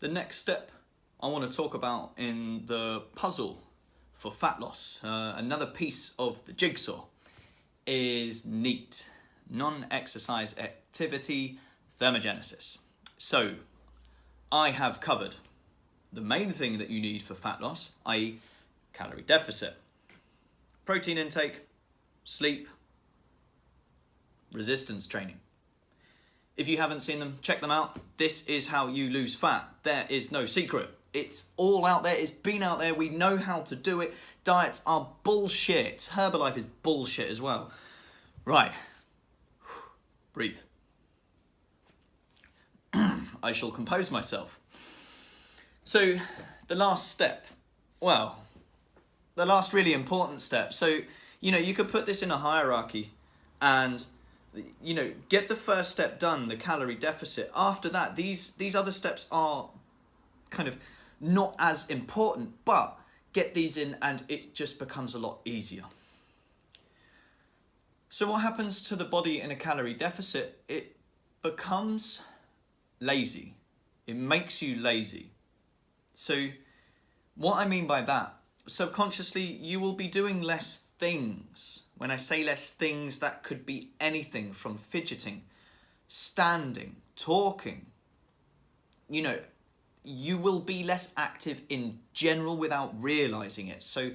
The next step I want to talk about in the puzzle for fat loss, another piece of the jigsaw, is NEAT, non-exercise activity thermogenesis. So I have covered the main thing that you need for fat loss, i.e. calorie deficit, protein intake, sleep, resistance training. If you haven't seen them, check them out. This is how you lose fat. There is no secret. It's all out there. It's been out there. We know how to do it. Diets are bullshit. Herbalife is bullshit as well. Right. Breathe. I shall compose myself. So the last step, well, the last really important step. So, you could put this in a hierarchy and get the first step done, the calorie deficit. After that, these other steps are kind of not as important, but get these in and it just becomes a lot easier. So what happens to the body in a calorie deficit? It becomes lazy. It makes you lazy. So what I mean by that, subconsciously you will be doing less things. When I say less things, that could be anything from fidgeting, standing, talking. You will be less active in general without realizing it. So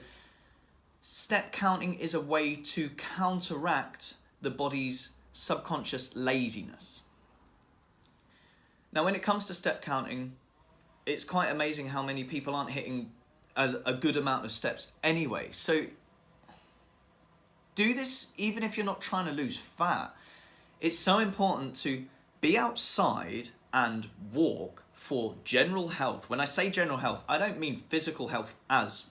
step counting is a way to counteract the body's subconscious laziness. Now, when it comes to step counting, it's quite amazing how many people aren't hitting a good amount of steps anyway. So do this even if you're not trying to lose fat. It's so important to be outside and walk for general health. When I say general health, I don't mean physical health as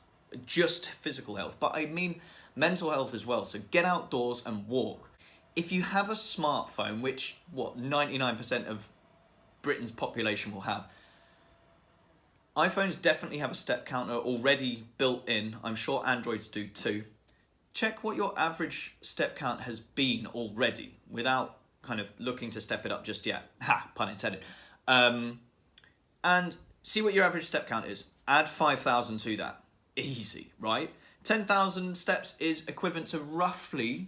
just physical health, but I mean mental health as well. So get outdoors and walk. If you have a smartphone, which 99% of Britain's population will have, iPhones definitely have a step counter already built in. I'm sure Androids do too. Check what your average step count has been already without kind of looking to step it up just yet. Ha, pun intended. And see what your average step count is. Add 5,000 to that. Easy, right? 10,000 steps is equivalent to roughly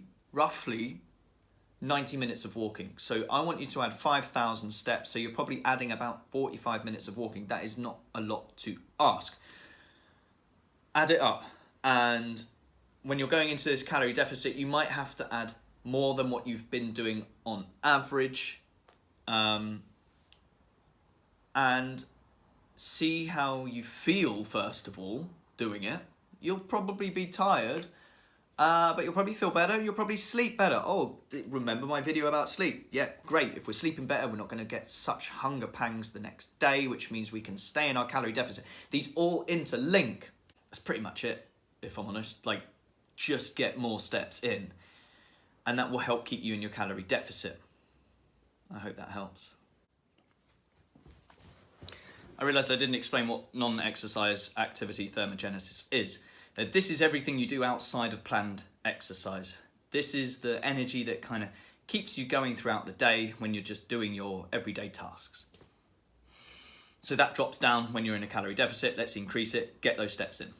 90 minutes of walking. So I want you to add 5,000 steps. So you're probably adding about 45 minutes of walking. That is not a lot to ask. Add it up. And when you're going into this calorie deficit, you might have to add more than what you've been doing on average. And see how you feel, first of all, doing it. You'll probably be tired, but you'll probably feel better. You'll probably sleep better. Oh, remember my video about sleep? Yeah, great. If we're sleeping better, we're not going to get such hunger pangs the next day, which means we can stay in our calorie deficit. These all interlink. That's pretty much it, if I'm honest. Just get more steps in, and that will help keep you in your calorie deficit. I hope that helps. I realised I didn't explain what non-exercise activity thermogenesis is. That this is everything you do outside of planned exercise. This is the energy that kind of keeps you going throughout the day when you're just doing your everyday tasks. So that drops down when you're in a calorie deficit. Let's increase it, get those steps in.